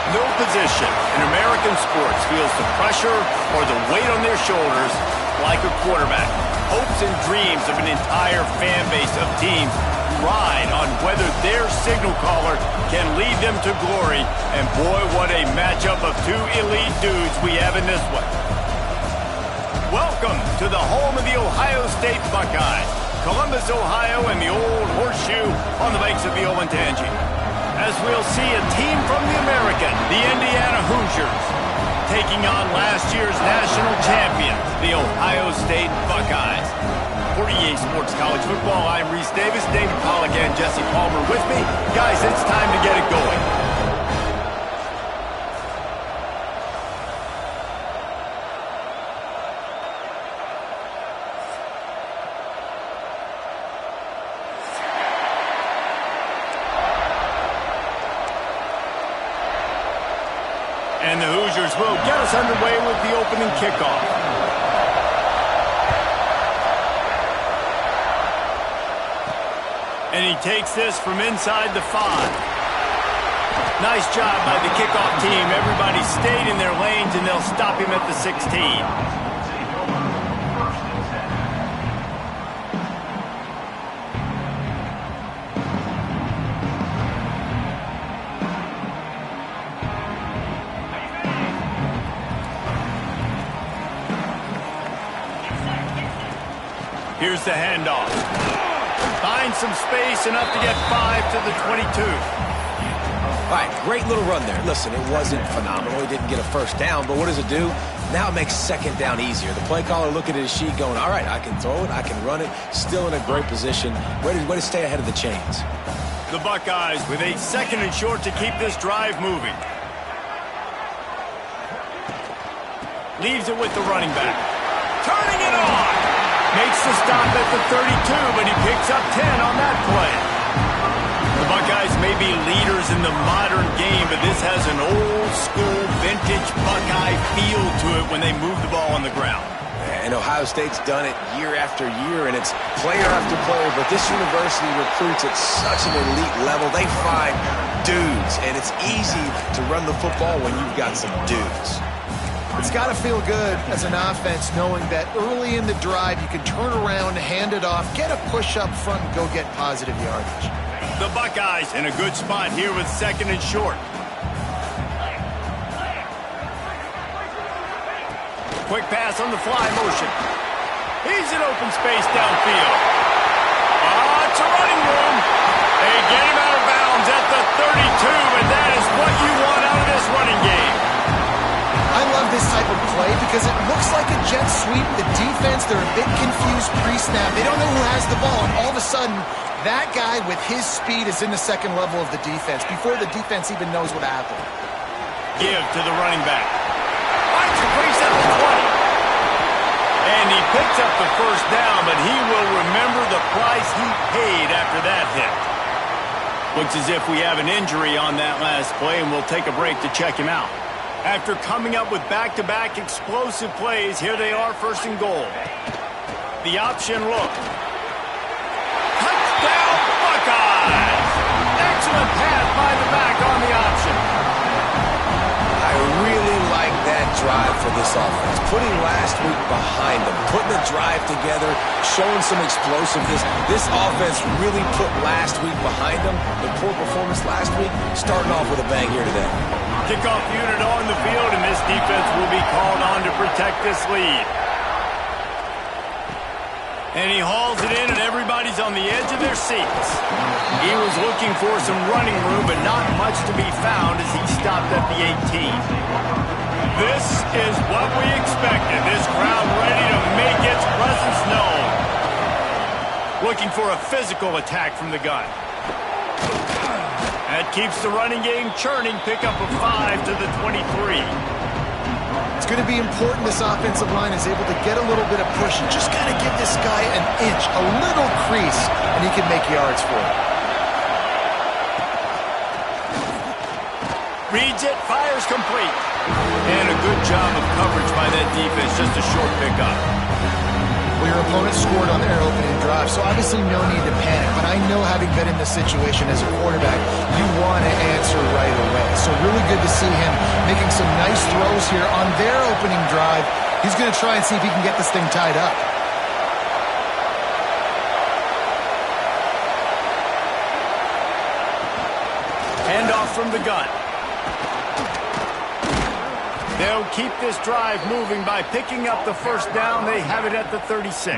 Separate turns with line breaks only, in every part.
No position in American sports feels the pressure or the weight on their shoulders like a quarterback. Hopes and dreams of an entire fan base of teams ride on whether their signal caller can lead them to glory. And boy, what a matchup of two elite dudes we have in this one. Welcome to the home of the Ohio State Buckeyes, Columbus, Ohio, and the old horseshoe on the banks of the Olentangy. As we'll see a team from the American, the Indiana Hoosiers, taking on last year's national champions, the Ohio State Buckeyes. For EA Sports College Football, I'm Reese Davis, David Pollack, and Jesse Palmer with me. Guys, it's time to get it going. And the Hoosiers will get us underway with the opening kickoff. And he takes this from inside the 5. Nice job by the kickoff team. Everybody stayed in their lanes, and they'll stop him at the 16. Here's the handoff. Finds some space, enough to get 5 to the 22.
All right, great little run there. Listen, it wasn't phenomenal. He didn't get a first down, but what does it do? Now it makes second down easier. The play caller looking at his sheet going, all right, I can throw it, I can run it, still in a great position, ready to stay ahead of the chains.
The Buckeyes with a second and short to keep this drive moving. Leaves it with the running back. Turning it on! Makes the stop at the 32, but he picks up 10 on that play. The Buckeyes may be leaders in the modern game, but this has an old-school, vintage Buckeye feel to it when they move the ball on the ground.
And Ohio State's done it year after year, and it's player after player, but this university recruits at such an elite level. They find dudes, and it's easy to run the football when you've got some dudes.
It's got to feel good as an offense knowing that early in the drive you can turn around, hand it off, get a push up front, and go get positive yardage.
The Buckeyes in a good spot here with second and short. Quick pass on the fly motion. He's in open space downfield. It's a running room. They get him out of bounds at the 32, and that is what you want out of this running game.
I love this type of play because it looks like a jet sweep. The defense, they're a bit confused pre-snap. They don't know who has the ball, and all of a sudden, that guy with his speed is in the second level of the defense before the defense even knows what happened.
Give to the running back. Finds a crease at the 20. And he picks up the first down, but he will remember the price he paid after that hit. Looks as if we have an injury on that last play, and we'll take a break to check him out. After coming up with back-to-back explosive plays, here they are, first and goal. The option look. Touchdown, Buckeyes! Excellent pass by the back on the option.
I really like that drive for this offense. Putting last week behind them, putting the drive together, showing some explosiveness. This offense really put last week behind them. The poor performance last week, starting off with a bang here today.
Kickoff unit on the field, and this defense will be called on to protect this lead. And he hauls it in, and everybody's on the edge of their seats. He was looking for some running room, but not much to be found as he stopped at the 18. This is what we expected. This crowd ready to make its presence known. Looking for a physical attack from the gun. That keeps the running game churning. Pick up a 5 to the 23.
It's going to be important this offensive line is able to get a little bit of push. You just got to give this guy an inch, a little crease, and he can make yards for it.
Reads it, fires complete. And a good job of coverage by that defense. Just a short pickup.
Well, your opponent scored on their opening drive, so obviously no need to panic. But I know, having been in this situation as a quarterback, you want to answer right away. So so really good to see him making some nice throws here on their opening drive. He's going to try and see if he can get this thing tied up.
Handoff from the gun. They'll keep this drive moving by picking up the first down. They have it at the 36.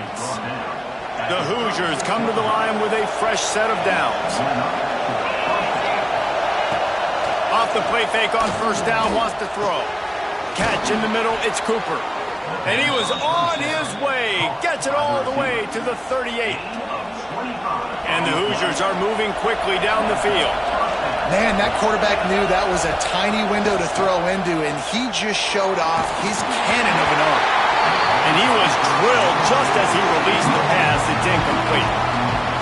The Hoosiers come to the line with a fresh set of downs. Off the play fake on first down, wants to throw. Catch in the middle, it's Cooper. And he was on his way. Gets it all the way to the 38. And the Hoosiers are moving quickly down the field.
Man, that quarterback knew that was a tiny window to throw into, and he just showed off his cannon of an arm.
And he was drilled just as he released the pass. It's incomplete.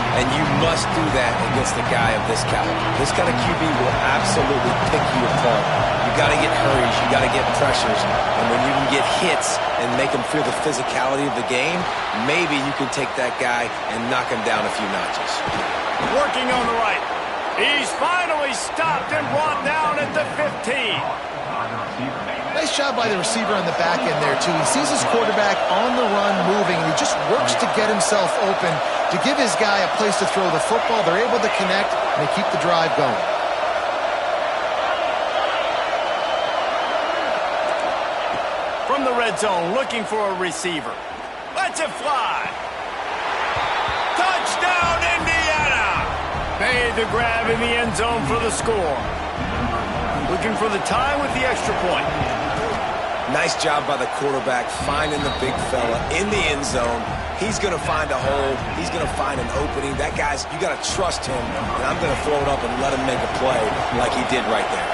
And you must do that against a guy of this caliber. This kind of QB will absolutely pick you apart. You got to get hurries, you got to get pressures, and when you can get hits and make him feel the physicality of the game, maybe you can take that guy and knock him down a few notches.
Working on the right. He's finally stopped and brought down at the 15.
Nice job by the receiver on the back end there, too. He sees his quarterback on the run moving, and he just works to get himself open to give his guy a place to throw the football. They're able to connect, and they keep the drive going.
From the red zone, looking for a receiver. Lets it fly. Touchdown, Indiana! Made the grab in the end zone for the score. Looking for the tie with the extra point.
Nice job by the quarterback finding the big fella in the end zone. He's going to find a hole. He's going to find an opening. That guy's, you got to trust him, and I'm going to throw it up and let him make a play like he did right there.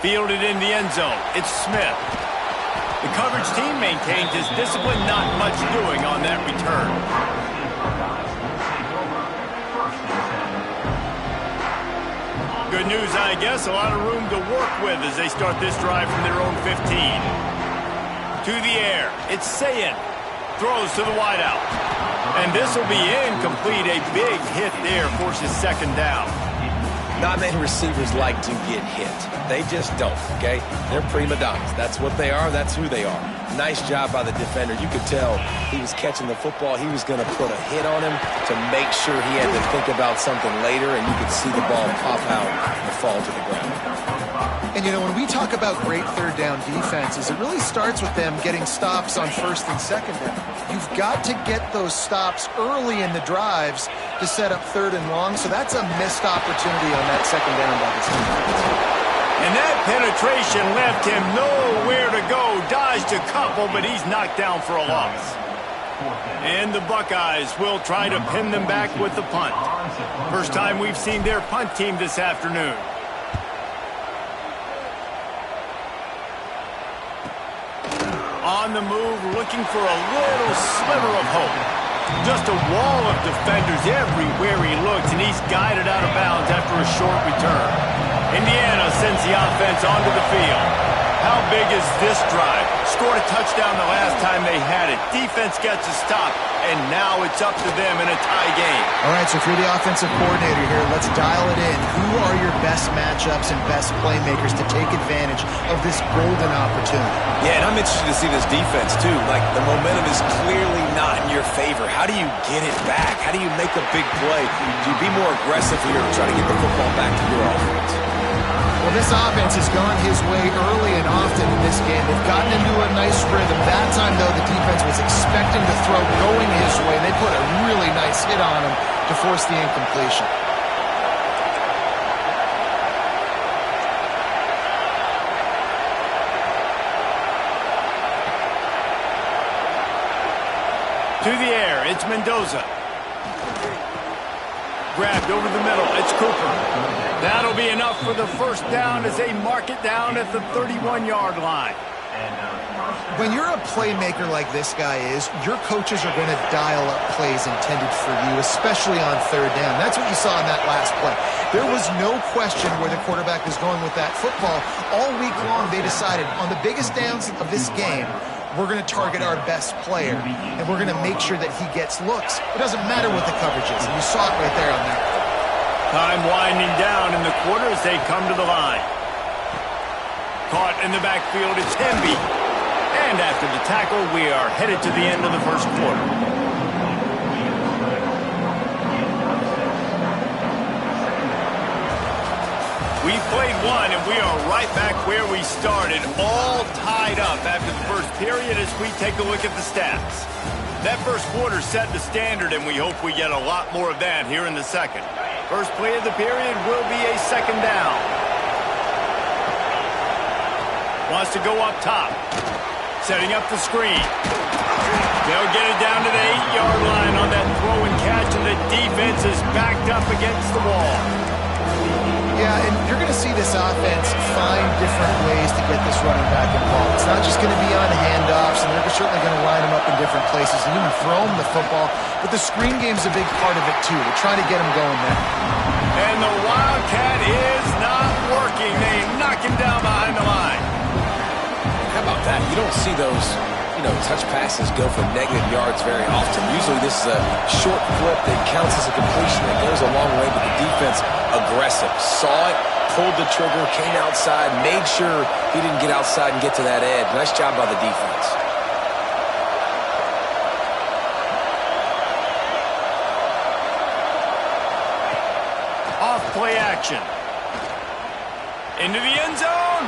Fielded in the end zone. It's Smith. The coverage team maintains his discipline, not much doing on that return. Good news, I guess. A lot of room to work with as they start this drive from their own 15. To the air. It's Sayin. Throws to the wideout. And this will be incomplete. A big hit there forces second down.
Not many receivers like to get hit. They just don't, okay? They're prima donnas. That's what they are. That's who they are. Nice job by the defender. You could tell he was catching the football. He was going to put a hit on him to make sure he had to think about something later, and you could see the ball pop out and fall to the ground.
And, you know, when we talk about great third down defenses, it really starts with them getting stops on first and second down. You've got to get those stops early in the drives to set up third and long, so that's a missed opportunity on that second down by this defense.
And that penetration left him nowhere to go. Dodged a couple, but he's knocked down for a loss. And the Buckeyes will try to pin them back with the punt. First time we've seen their punt team this afternoon. On the move, looking for a little sliver of hope. Just a wall of defenders everywhere he looks, and he's guided out of bounds after a short return. Indiana sends the offense onto the field. How big is this drive? Scored a touchdown the last time they had it. Defense gets a stop, and now it's up to them in a tie game.
All right, so if you're the offensive coordinator here, let's dial it in. Who are your best matchups and best playmakers to take advantage of this golden opportunity?
Yeah, and I'm interested to see this defense, too. Like, the momentum is clearly not in your favor. How do you get it back? How do you make a big play? Do you be more aggressive here to try to get the football back to your offense?
Well, this offense has gone his way early and often in this game. They've gotten into a nice rhythm. That time, though, the defense was expecting to throw going his way. They put a really nice hit on him to force the incompletion.
To the air, it's Mendoza. Grabbed over the middle, it's Cooper. That'll be enough for the first down as they mark it down at the 31-yard line.
When you're a playmaker like this guy is, your coaches are going to dial up plays intended for you, especially on third down. That's what you saw in that last play. There was no question where the quarterback was going with that football. All week long, they decided on the biggest downs of this game, we're going to target our best player, and we're going to make sure that he gets looks. It doesn't matter what the coverage is, and you saw it right there on that play.
Time winding down in the quarter as they come to the line. Caught in the backfield, it's Hemby. And after the tackle, we are headed to the end of the first quarter. We played one, and we are right back where we started, all tied up after the first period as we take a look at the stats. That first quarter set the standard, and we hope we get a lot more of that here in the second. First play of the period will be a second down. Wants to go up top. Setting up the screen. They'll get it down to the 8-yard line on that throw and catch, and the defense is backed up against the wall.
Yeah, and you're going to see this offense find different ways to get this running back involved. It's not just going to be on handoffs, and they're certainly going to line him up in different places and even throw him the football. But the screen game's a big part of it, too. They're trying to get him going there.
And the Wildcat is not working. They knock him down behind the line.
How about that? You don't see those, touch passes go for negative yards very often. Usually this is a short flip that counts as a completion that goes a long way, but the defense aggressive. Saw it, pulled the trigger, came outside, made sure he didn't get outside and get to that edge. Nice job by the defense.
Off play action. Into the end zone.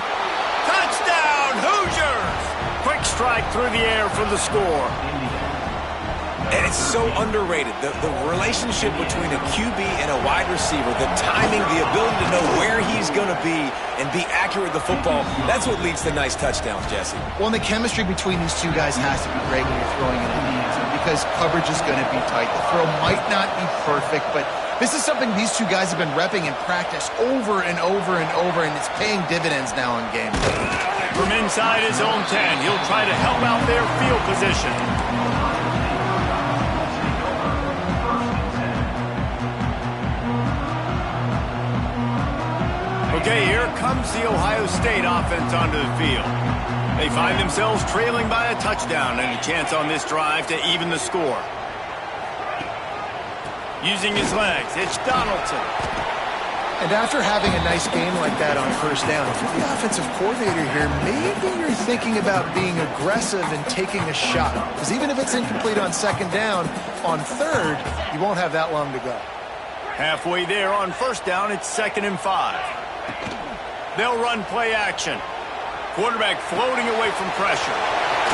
Touchdown, Hoosiers! Quick strike through the air for the score.
And it's so underrated. The relationship between a QB and a wide receiver, the timing, the ability to know where he's going to be and be accurate with the football, that's what leads to nice touchdowns, Jesse.
Well, and the chemistry between these two guys has to be great when you're throwing it in the end zone because coverage is going to be tight. The throw might not be perfect, but this is something these two guys have been repping in practice over and over and over, and it's paying dividends now in game.
From inside his own 10, he'll try to help out their field position. Okay, here comes the Ohio State offense onto the field. They find themselves trailing by a touchdown and a chance on this drive to even the score. Using his legs, it's Donaldson.
And after having a nice game like that on first down, if you're the offensive coordinator here, maybe you're thinking about being aggressive and taking a shot. Because even if it's incomplete on second down, on third, you won't have that long to go.
Halfway there on first down, it's 2nd and 5. They'll run play action. Quarterback floating away from pressure.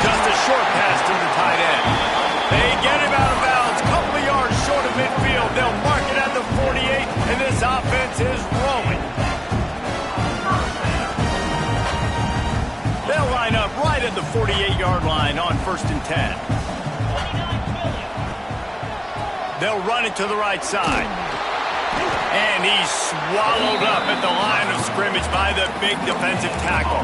Just a short pass to the tight end. They get him out of bounds, couple of yards short of midfield. They'll mark it at the 48, and this offense is rolling. They'll line up right at the 48-yard line on 1st and 10. They'll run it to the right side. And he's swallowed up at the line of scrimmage by the big defensive tackle.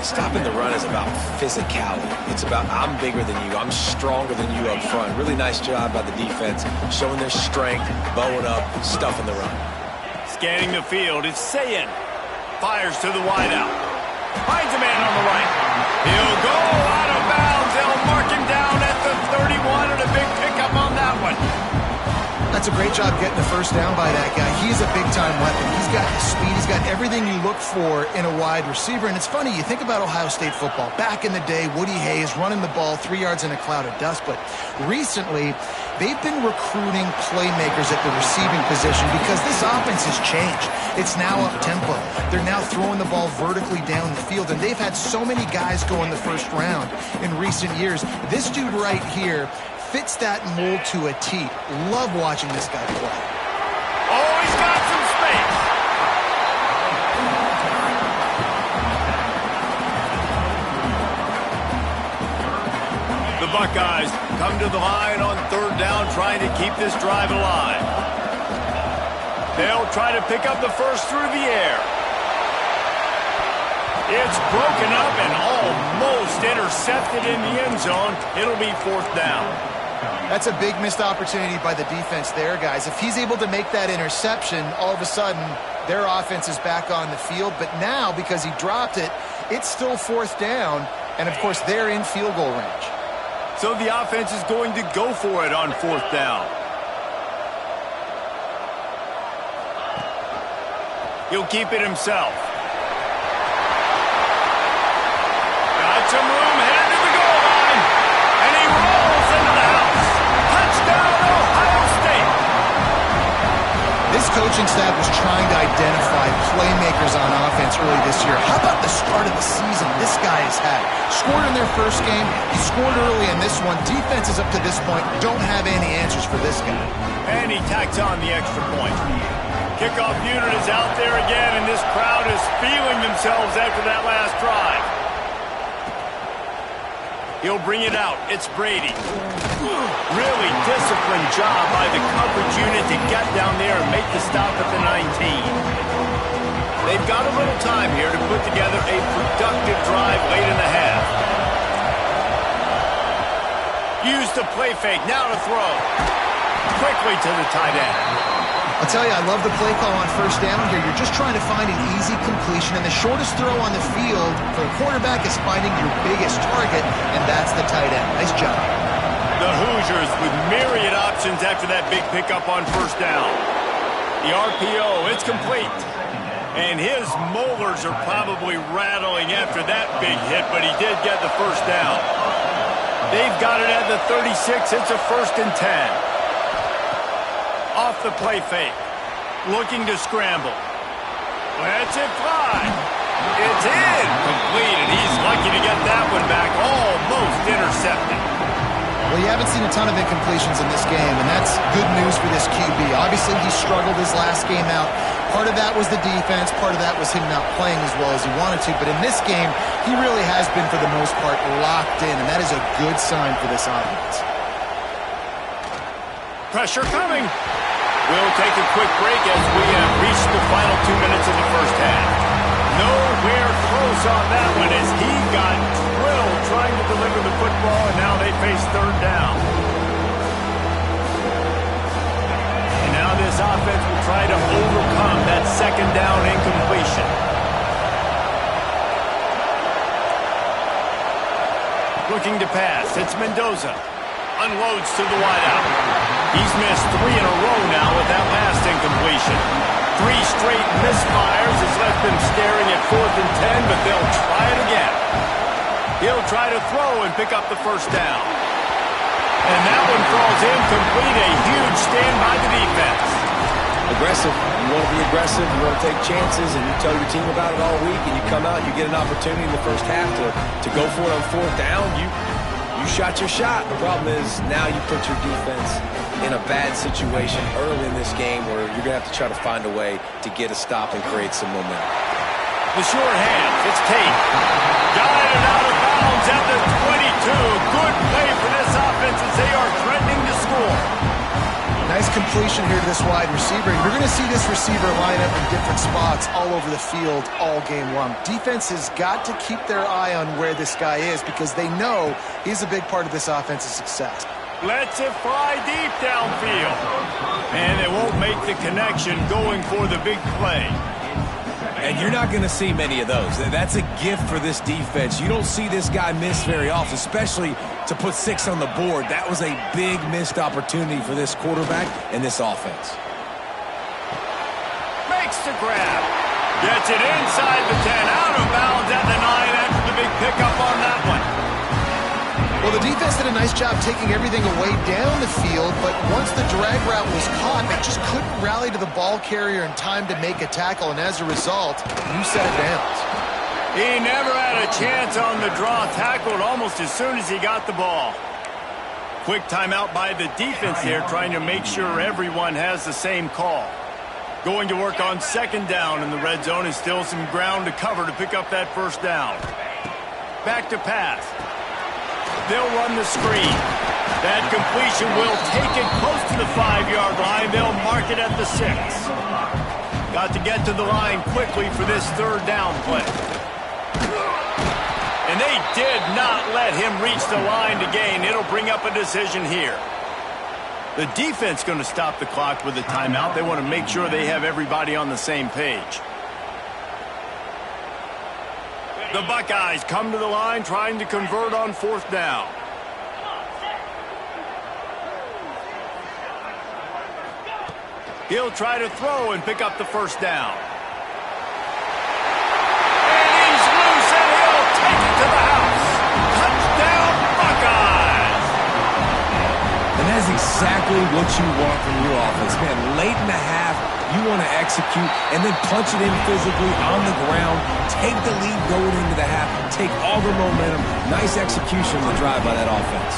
Stopping the run is about physicality. It's about I'm bigger than you. I'm stronger than you up front. Really nice job by the defense, showing their strength, bowing up, stuffing the run.
Scanning the field, it's Sayin. Fires to the wideout. Finds a man on the right. He'll go out of bounds. They'll mark him down at the 31 and a big pickup on that one.
That's a great job getting the first down by that guy. He's a big-time weapon. He's got the speed. He's got everything you look for in a wide receiver. And it's funny, you think about Ohio State football. Back in the day, Woody Hayes running the ball 3 yards in a cloud of dust. But recently, they've been recruiting playmakers at the receiving position because this offense has changed. It's now up-tempo. They're now throwing the ball vertically down the field. And they've had so many guys go in the first round in recent years. This dude right here fits that mold to a T. Love watching this guy play.
Oh, he's got some space. The Buckeyes come to the line on 3rd down, trying to keep this drive alive. They'll try to pick up the first through the air. It's broken up and almost intercepted in the end zone. It'll be 4th down.
That's a big missed opportunity by the defense there, guys. If he's able to make that interception, all of a sudden, their offense is back on the field. But now, because he dropped it, it's still 4th down. And, of course, they're in field goal range.
So the offense is going to go for it on 4th down. He'll keep it himself. Got some room, headed to the goal line. And he rolls into the house. Touchdown, Ohio State.
This coaching staff was trying to identify playmakers on offense early this year. How about the start of the season this guy has had? Scored in their first game. He scored early in this one. Defenses up to this point don't have any answers for this guy.
And he tacks on the extra point. Kickoff unit is out there again, and this crowd is feeling themselves after that last drive. He'll bring it out. It's Brady. Really disciplined job by the coverage unit to get down there and make the stop at the 19. They've got a little time here to put together a productive drive late in the half. Use the play fake. Now to throw. Quickly to the tight end.
I'll tell you, I love the play call on first down here. You're just trying to find an easy completion, and the shortest throw on the field for a quarterback is finding your biggest target, and that's the tight end. Nice job.
The Hoosiers with myriad options after that big pickup on first down. The RPO, it's complete. And his molars are probably rattling after that big hit, but he did get the first down. They've got it at the 36. It's a 1st and 10. Off the play fake. Looking to scramble. Lets it fly. It's in. Complete, and he's lucky to get that one back. Almost intercepted.
Well, you haven't seen a ton of incompletions in this game, and that's good news for this QB. Obviously, he struggled his last game out. Part of that was the defense. Part of that was him not playing as well as he wanted to. But in this game, he really has been, for the most part, locked in, and that is a good sign for this offense.
Pressure coming. We'll take a quick break as we have reached the final 2 minutes of the first half. Nowhere close on that one as he got drilled trying to deliver the football, and now they face 3rd down. And now this offense will try to overcome that 2nd down incompletion. Looking to pass. It's Mendoza. Unloads to the wideout. He's missed 3 in a row now with that last incompletion. 3 straight misfires has left them staring at 4th and 10, but they'll try it again. He'll try to throw and pick up the first down. And that one falls incomplete. A huge stand by the defense.
Aggressive. You want to be aggressive. You want to take chances, and you tell your team about it all week, and you come out, you get an opportunity in the first half to go for it on 4th down. You shot your shot. The problem is now you put your defense in a bad situation early in this game where you're going to have to try to find a way to get a stop and create some momentum.
The short hands. It's Tate. Got it out of bounds at the 22. Good play for this offense as they are threatening to score.
Nice completion here to this wide receiver. You're going to see this receiver line up in different spots all over the field all game long. Defense has got to keep their eye on where this guy is because they know he's a big part of this offense's success.
Lets it fly deep downfield. And they won't make the connection going for the big play.
And you're not going to see many of those. That's a gift for this defense. You don't see this guy miss very often, especially to put 6 on the board. That was a big missed opportunity for this quarterback and this offense.
Makes the grab. Gets it inside the 10, out of bounds at the 9 after the big pickup on that one.
Well, the defense did a nice job taking everything away down the field, but once the drag route was caught, they just couldn't rally to the ball carrier in time to make a tackle, and as a result, new set of downs.
He never had a chance on the draw, tackled almost as soon as he got the ball. Quick timeout by the defense here, trying to make sure everyone has the same call. Going to work on 2nd down in the red zone, and still some ground to cover to pick up that first down. Back to pass. They'll run the screen. That completion will take it close to the 5-yard line. They'll mark it at the 6. Got to get to the line quickly for this 3rd down play. And they did not let him reach the line to gain. It'll bring up a decision here. The defense going to stop the clock with a timeout. They want to make sure they have everybody on the same page. The Buckeyes come to the line trying to convert on 4th down. He'll try to throw and pick up the first down.
exactly what you want from your offense. Man, late in the half, you want to execute and then punch it in physically on the ground. Take the lead going into the half. Take all the momentum. Nice execution on the drive by that offense.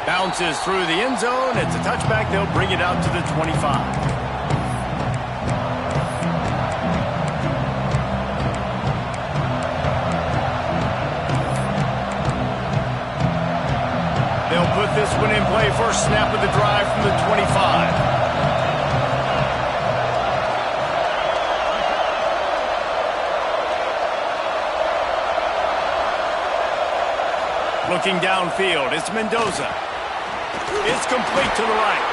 Bounces through the end zone. It's a touchback. They'll bring it out to the 25. They'll put this one in play. First snap of the drive from the 25. Looking downfield, it's Mendoza. It's complete to the right.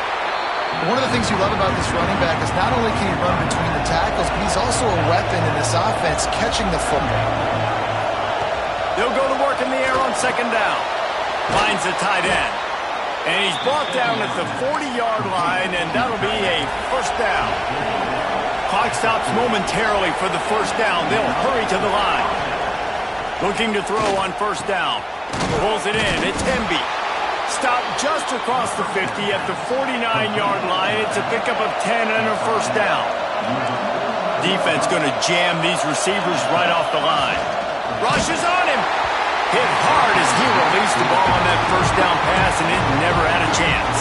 One of the things you love about this running back is not only can he run between the tackles, but he's also a weapon in this offense catching the football.
They'll go to work in the air on second down. Finds the tight end. And he's brought down at the 40-yard line, and that'll be a first down. Clock stops momentarily for the first down. They'll hurry to the line. Looking to throw on first down. Pulls it in. It's Hemby. Stopped just across the 50 at the 49-yard line. It's a pickup of 10 and a first down. Defense going to jam these receivers right off the line. Rushes on him. Hit hard as he released the ball on that first down pass, and it never had a chance.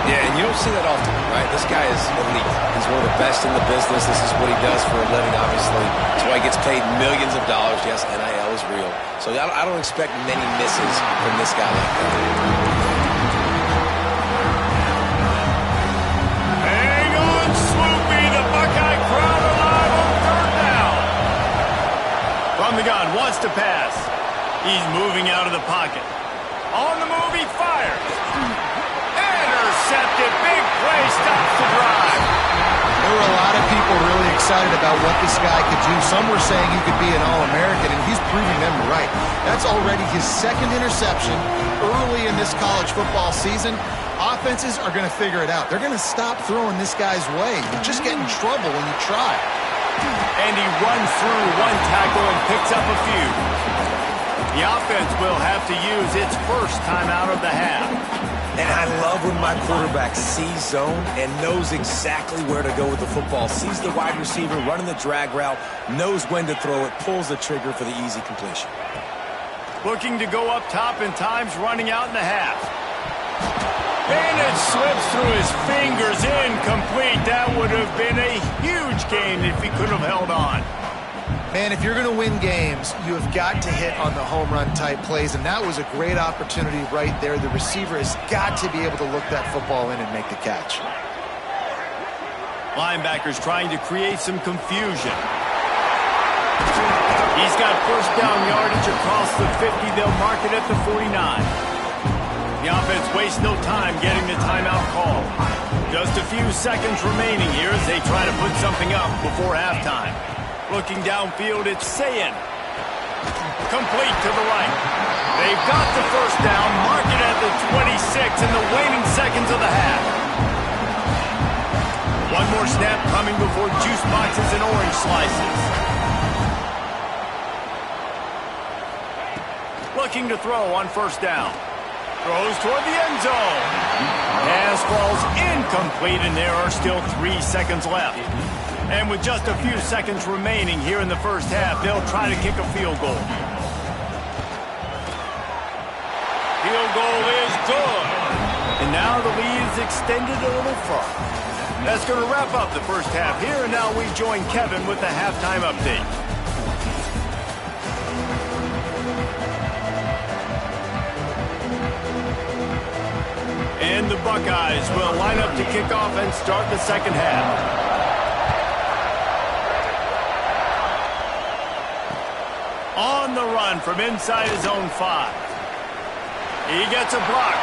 Yeah, and you don't see that often, right? This guy is elite. He's one of the best in the business. This is what he does for a living, obviously. That's why he gets paid millions of dollars. Yes, NIL is real. So I don't expect many misses from this guy like that.
Hang on, Swoopy. The Buckeye crowd alive on third down. From the gun, wants to pass. He's moving out of the pocket. On the move, he fires. Intercepted. Big play. Stops the drive.
There were a lot of people really excited about what this guy could do. Some were saying he could be an All-American, and he's proving them right. That's already his second interception early in this college football season. Offenses are going to figure it out. They're going to stop throwing this guy's way. You just get in trouble when you try.
And he runs through one tackle and picks up a few. The offense will have to use its first time out of the half.
And I love when my quarterback sees zone and knows exactly where to go with the football. Sees the wide receiver running the drag route, knows when to throw it, pulls the trigger for the easy completion.
Looking to go up top and time's running out in the half. And it slips through his fingers, incomplete. That would have been a huge gain if he could have held on.
Man, if you're going to win games, you have got to hit on the home run type plays, and that was a great opportunity right there. The receiver has got to be able to look that football in and make the catch.
Linebackers trying to create some confusion. He's got first down yardage across the 50. They'll mark it at the 49. The offense wastes no time getting the timeout call. Just a few seconds remaining here as they try to put something up before halftime. Looking downfield, it's Sayin. Complete to the right. They've got the first down, mark it at the 26 in the waning seconds of the half. One more snap coming before juice boxes and orange slices. Looking to throw on first down. Throws toward the end zone. Pass falls incomplete, and there are still 3 seconds left. And with just a few seconds remaining here in the first half, they'll try to kick a field goal. Field goal is good. And now the lead is extended a little further. That's going to wrap up the first half here, and now we join Kevin with the halftime update. And the Buckeyes will line up to kick off and start the second half. On the run from inside his own 5. He gets a block.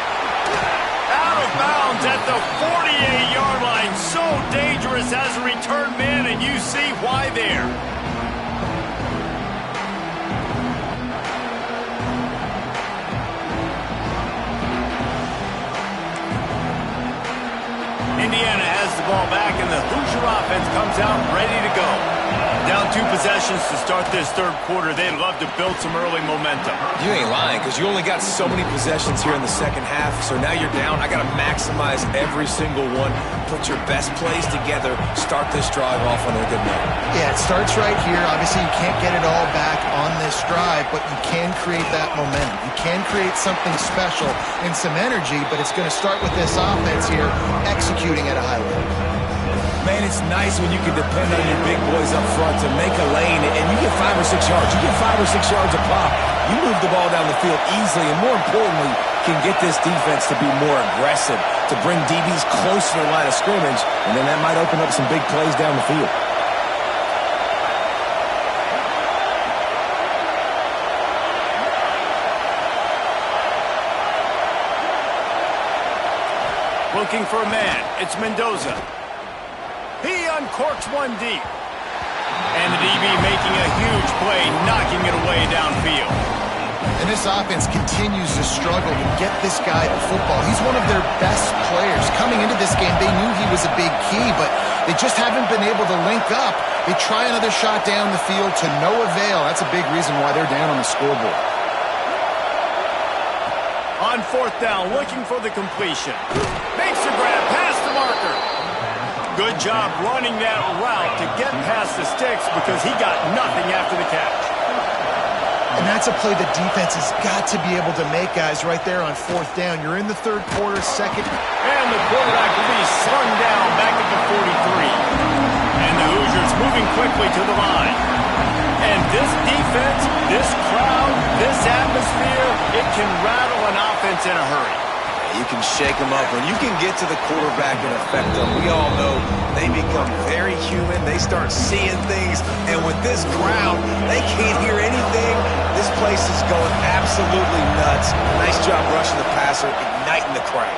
Out of bounds at the 48-yard line. So dangerous as a return man, and you see why there. Indiana has the ball back, and the Hoosier offense comes out ready to go. Down 2 possessions to start this third quarter. They'd love to build some early momentum.
You ain't lying, because you only got so many possessions here in the second half, so now you're down. I got to maximize every single one. Put your best plays together. Start this drive off on a good note.
Yeah, it starts right here. Obviously, you can't get it all back on this drive, but you can create that momentum. You can create something special and some energy, but it's going to start with this offense here executing at a high level.
Man, it's nice when you can depend on your big boys up front to make a lane, and you get 5 or 6 yards. You get 5 or 6 yards a pop. You move the ball down the field easily, and more importantly, can get this defense to be more aggressive, to bring DBs closer to the line of scrimmage, and then that might open up some big plays down the field.
Looking for a man. It's Mendoza. He uncorks one deep. And the DB making a huge play, knocking it away downfield.
And this offense continues to struggle to get this guy the football. He's one of their best players. Coming into this game, they knew he was a big key, but they just haven't been able to link up. They try another shot down the field to no avail. That's a big reason why they're down on the scoreboard.
On 4th down, looking for the completion. Makes the grab past the marker. Good job running that route to get past the sticks because he got nothing after the catch.
And that's a play the defense has got to be able to make, guys, right there on 4th down. You're in the third quarter, second.
And the quarterback will be slung down back at the 43. And the Hoosiers moving quickly to the line. And this defense, this crowd, this atmosphere, it can rattle an offense in a hurry.
You can shake them up. When you can get to the quarterback and affect them, we all know they become very human. They start seeing things. And with this crowd, they can't hear anything. This place is going absolutely nuts. Nice job rushing the passer, igniting the crowd.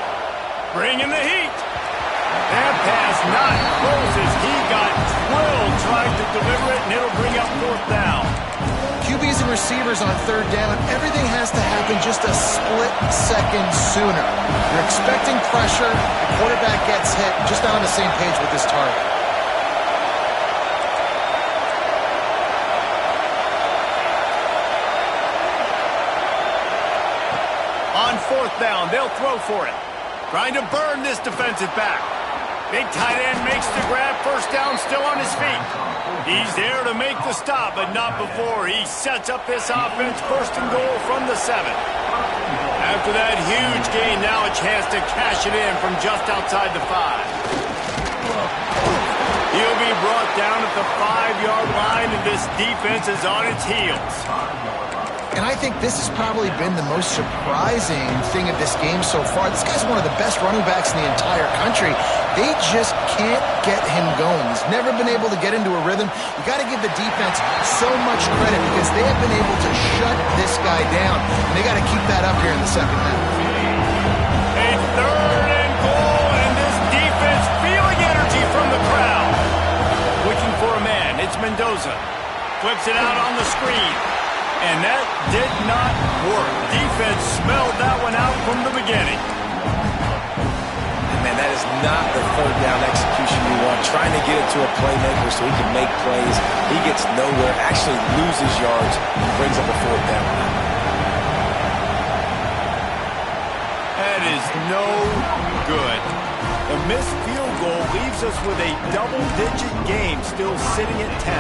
Bringing the heat. That pass not close as he got drilled trying to deliver it, and it'll bring up 4th down.
QBs and receivers on 3rd down, everything has to happen just a split second sooner. You're expecting pressure, the quarterback gets hit, just not on the same page with this target.
On 4th down, they'll throw for it. Trying to burn this defensive back. Big tight end makes the grab, 1st down, still on his feet. He's there to make the stop, but not before. He sets up this offense, 1st and goal from the 7. After that huge gain, now a chance to cash it in from just outside the 5. He'll be brought down at the 5-yard line, and this defense is on its heels.
And I think this has probably been the most surprising thing of this game so far. This guy's one of the best running backs in the entire country. They just can't get him going. He's never been able to get into a rhythm. You got to give the defense so much credit because they have been able to shut this guy down. And they got to keep that up here in the second half.
A 3rd and goal, and this defense feeling energy from the crowd. Looking for a man. It's Mendoza. Flips it out on the screen. And that did not work. Defense smelled that one out from the beginning.
And man, that is not the 3rd down execution you want. Trying to get it to a playmaker so he can make plays. He gets nowhere, actually loses yards, and brings up a 4th down.
That is no good. A missed field goal leaves us with a double-digit game still sitting at 10.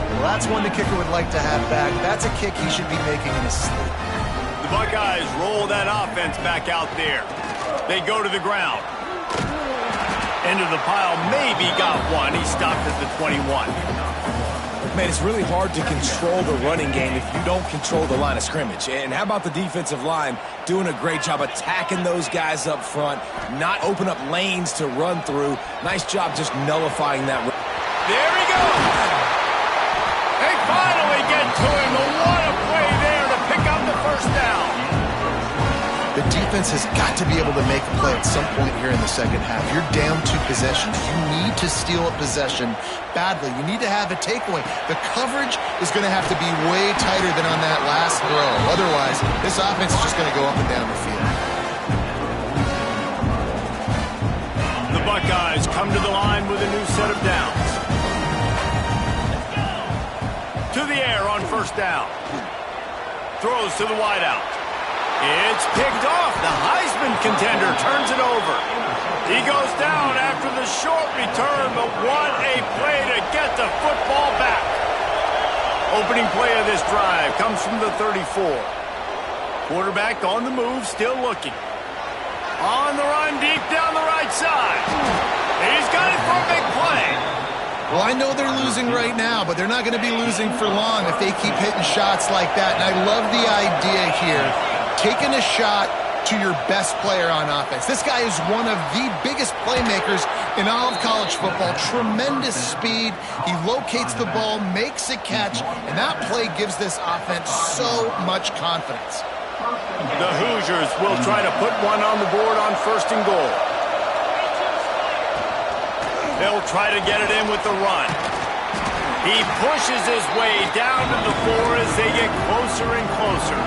Well, that's one the kicker would like to have back. That's a kick he should be making in his sleep.
The Buckeyes roll that offense back out there. They go to the ground. Into the pile, maybe got one. He stopped at the 21.
Man, it's really hard to control the running game if you don't control the line of scrimmage. And how about the defensive line doing a great job attacking those guys up front, not open up lanes to run through. Nice job just nullifying that.
There he goes. They finally get to him. What a play there to pick up the 1st down.
The defense has got to be able to make a play at some point here in the second half. You're down 2 possessions. You need to steal a possession badly. You need to have a takeaway. The coverage is going to have to be way tighter than on that last throw. Otherwise, this offense is just going to go up and down the field.
The Buckeyes come to the line with a new set of downs. to the air on first down. Throws to the wideout. It's picked off. The Heisman contender turns it over. He goes down after the short return, but what a play to get the football back. Opening play of this drive comes from the 34. Quarterback on the move, still looking. On the run, deep down the right side. He's got it for a big play.
Well, I know they're losing right now, but they're not going to be losing for long if they keep hitting shots like that. And I love the idea here, taking a shot to your best player on offense. This guy is one of the biggest playmakers in all of college football. Tremendous speed. He locates the ball, makes a catch, and that play gives this offense so much confidence.
The Hoosiers will try to put one on the board on first and goal. They'll try to get it in with the run. He pushes his way down to the 4 as they get closer and closer.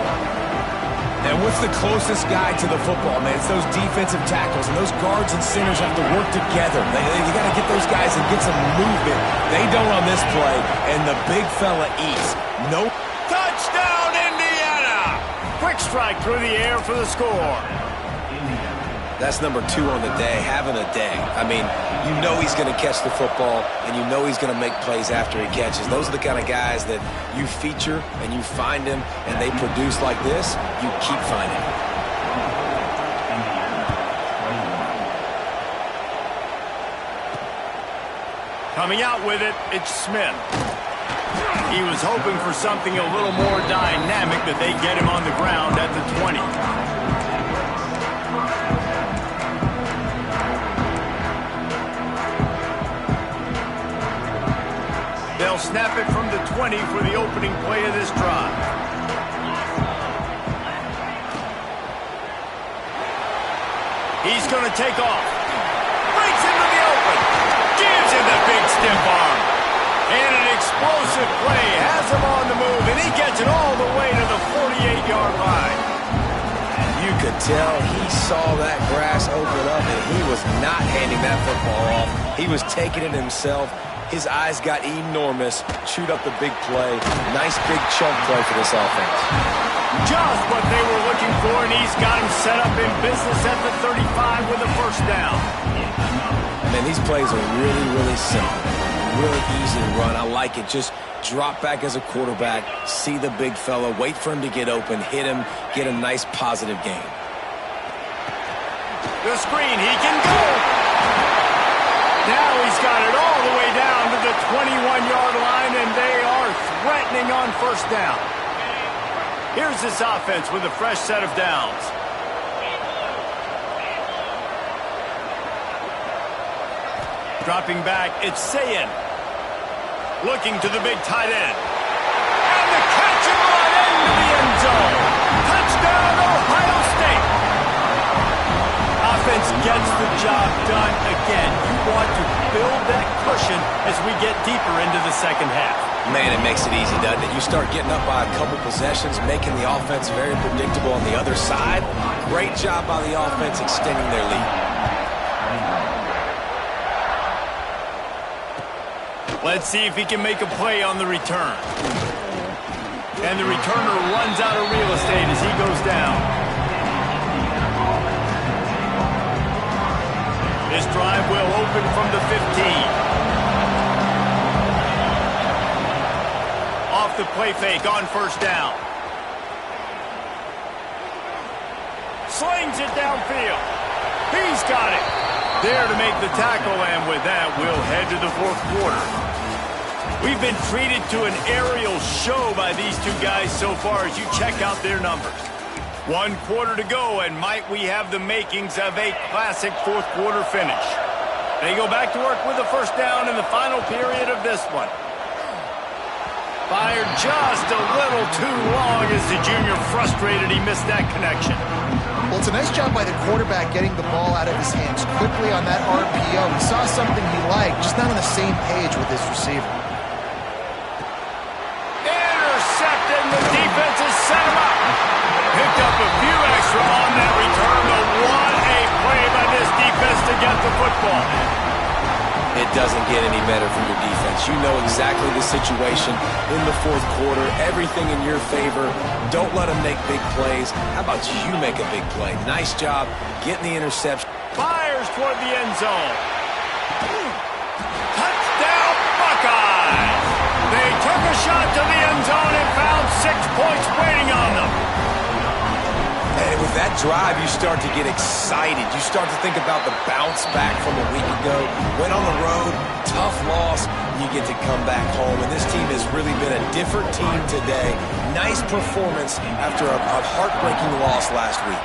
And what's the closest guy to the football, man? It's those defensive tackles, and those guards and centers have to work together. You got to get those guys and get some movement. They don't on this play, and the big fella eats. No.
Touchdown, Indiana! Quick strike through the air for the score.
That's number 2 on the day, having a day. I mean, you know he's going to catch the football, and you know he's going to make plays after he catches. Those are the kind of guys that you feature, and you find them, and they produce like this, you keep finding them.
Coming out with it, it's Smith. He was hoping for something a little more dynamic, but they get him on the ground at the 20. They'll snap it from the 20 for the opening play of this drive. He's going to take off. Breaks into the open. Gives him the big stiff arm. And an explosive play has him on the move, and he gets it all the way to the 48-yard line.
You could tell he saw that grass open up, and he was not handing that football off. He was taking it himself. His eyes got enormous, chewed up the big play. Nice big chunk play for this offense.
Just what they were looking for, and he's got him set up in business at the 35 with a first down.
Man, these plays are really, really simple. Really easy to run. I like it. Just drop back as a quarterback, see the big fella, wait for him to get open, hit him, get a nice positive gain.
The screen, he can go. Now he's got it all the way down to the 21-yard line, and they are threatening on first down. Here's this offense with a fresh set of downs. Dropping back, it's Sayin. Looking to the big tight end. And the catch and run into the end zone. Touchdown, Ohio State. Offense gets the job done again. You want to build that cushion as we get deeper into the second half.
Man, it makes it easy, doesn't it? You start getting up by a couple possessions, making the offense very predictable on the other side. Great job by the offense extending their lead.
Let's see if he can make a play on the return. And the returner runs out of real estate as he goes down. This drive will open from the 15. Off the play fake on first down. Slings it downfield. He's got it. There to make the tackle, and with that, we'll head to the fourth quarter. We've been treated to an aerial show by these two guys so far as you check out their numbers. 1 quarter to go, and might we have the makings of a classic fourth quarter finish. They go back to work with the first down in the final period of this one. Fired just a little too long as the junior frustrated he missed that connection.
Well, it's a nice job by the quarterback getting the ball out of his hands quickly on that RPO. He saw something he liked, just not on the same page with his receiver.
Intercepted, and the defense has set him up. Picked up a few extra on that return, but what a play by this defense to get the football.
It doesn't get any better for your defense. You know exactly the situation in the fourth quarter. Everything in your favor. Don't let them make big plays. How about you make a big play? Nice job getting the interception.
Fires toward the end zone. Touchdown, Buckeyes! They took a shot to the end zone and found 6 points waiting on them.
And with that drive, you start to get excited. You start to think about the bounce back from a week ago. Went on the road, tough loss, you get to come back home. And this team has really been a different team today. Nice performance after a heartbreaking loss last week.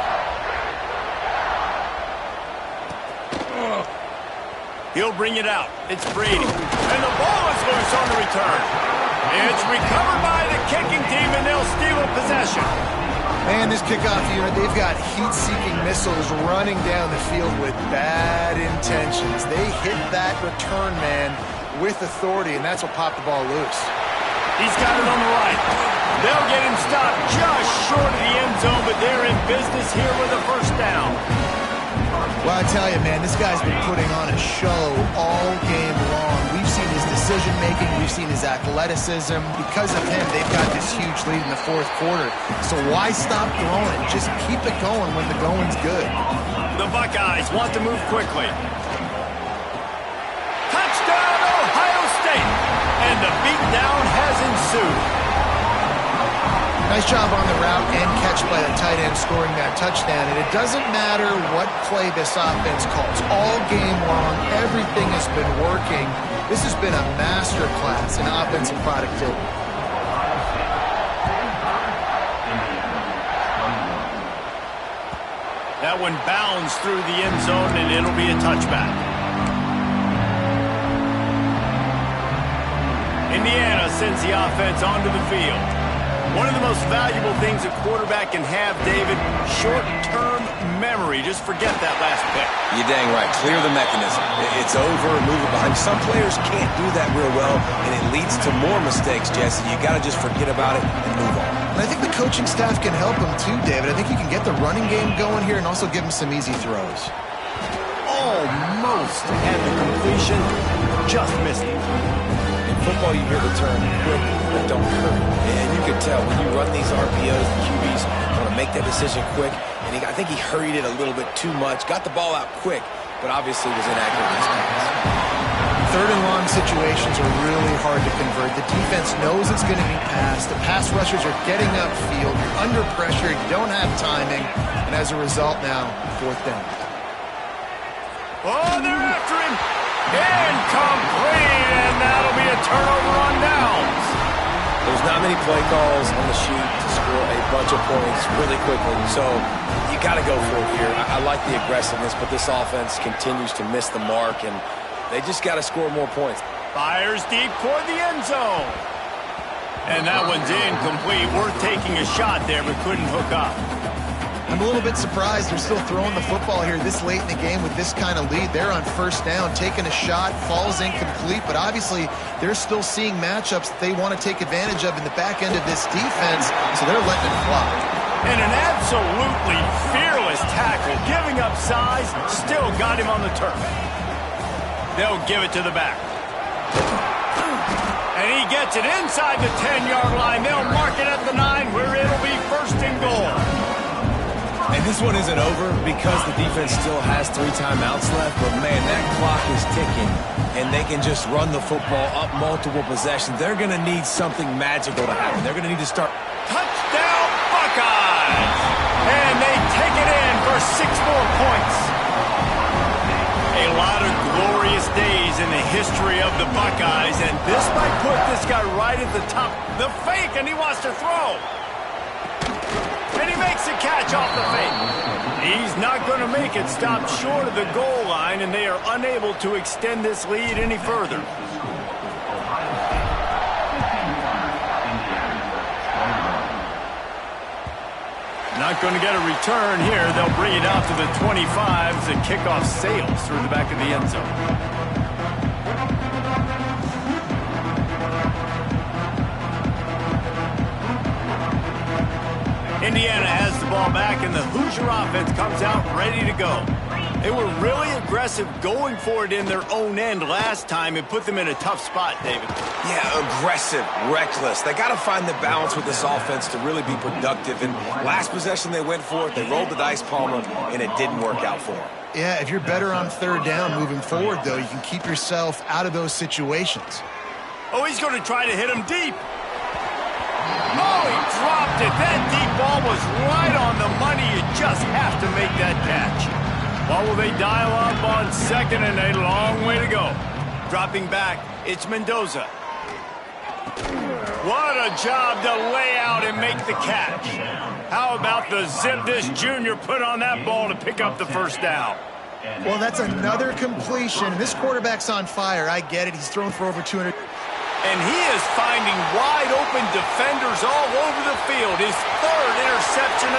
He'll bring it out. It's Brady. And the ball is loose on the return. It's recovered by the kicking team, and they'll steal a possession.
Man, this kickoff unit, they've got heat-seeking missiles running down the field with bad intentions. They hit that return man with authority, and that's what popped the ball loose.
He's got it on the right. They'll get him stopped just short of the end zone, but they're in business here with a first down.
Well, I tell you, man, this guy's been putting on a show all game long. We've seen his decision-making. We've seen his athleticism. Because of him, they've got this huge lead in the fourth quarter. So why stop throwing? Just keep it going when the going's good.
The Buckeyes want to move quickly. Touchdown, Ohio State! And the beatdown has ensued.
Nice job on the route and catch by the tight end scoring that touchdown. And it doesn't matter what play this offense calls. All game long, everything has been working. This has been a master class in offensive productivity.
That one bounds through the end zone, and it'll be a touchback. Indiana sends the offense onto the field. One of the most valuable things a quarterback can have, David, short-term memory. Just forget that last pick.
You're dang right. Clear the mechanism. It's over, move it behind. Some players can't do that real well, and it leads to more mistakes, Jesse. You got to just forget about it and move on.
And I think the coaching staff can help him too, David. I think you can get the running game going here and also give him some easy throws.
Almost had the completion, just missed it.
Football, you hear the term quick, but don't hurry. And you can tell when you run these RPOs, the QBs want to make that decision quick. And I think he hurried it a little bit too much. Got the ball out quick, but obviously was inaccurate in his pass.
Third and long situations are really hard to convert. The defense knows it's going to be passed. The pass rushers are getting upfield. You're under pressure. You don't have timing. And as a result now, fourth down.
Oh, they're after him. Incomplete, and that'll be a turnover on downs.
There's not many play calls on the sheet to score a bunch of points really quickly, so you got to go for it here. I like the aggressiveness, but this offense continues to miss the mark, and they just got to score more points.
Fires deep toward the end zone. And that one's incomplete. Worth taking a shot there, but couldn't hook up.
I'm a little bit surprised they're still throwing the football here this late in the game with this kind of lead. They're on first down, taking a shot, falls incomplete, but obviously they're still seeing matchups that they want to take advantage of in the back end of this defense, so they're letting it fly.
And an absolutely fearless tackle, giving up size, still got him on the turf. They'll give it to the back. And he gets it inside the 10-yard line. They'll mark it at the 9, where it'll be first and goal.
And this one isn't over because the defense still has 3 timeouts left. But, man, that clock is ticking, and they can just run the football up multiple possessions. They're going to need something magical to happen. They're going to need to start.
Touchdown, Buckeyes! And they take it in for 6 more points. A lot of glorious days in the history of the Buckeyes, and this might put this guy right at the top. The fake, and he wants to throw. And he makes a catch off the fake. He's not going to make it. Stopped short of the goal line, and they are unable to extend this lead any further. Not going to get a return here. They'll bring it out to the 25 as the kickoff sails through the back of the end zone. Indiana has the ball back, and the Hoosier offense comes out ready to go. They were really aggressive going for it in their own end last time and put them in a tough spot, David.
Yeah, aggressive, reckless. They got to find the balance with this offense to really be productive. And last possession they went for it, they rolled the dice, Palmer, and it didn't work out for them.
Yeah, if you're better on third down moving forward, though, you can keep yourself out of those situations.
Oh, he's going to try to hit him deep. Oh, he dropped it. That deep ball was right on the money. You just have to make that catch. What will they dial up on second and a long way to go? Dropping back, it's Mendoza. What a job to lay out and make the catch. How about the zip this junior put on that ball to pick up the first down?
Well, that's another completion. This quarterback's on fire. I get it. He's thrown for over 200.
And he is finding wide-open defenders all over the field. His third interception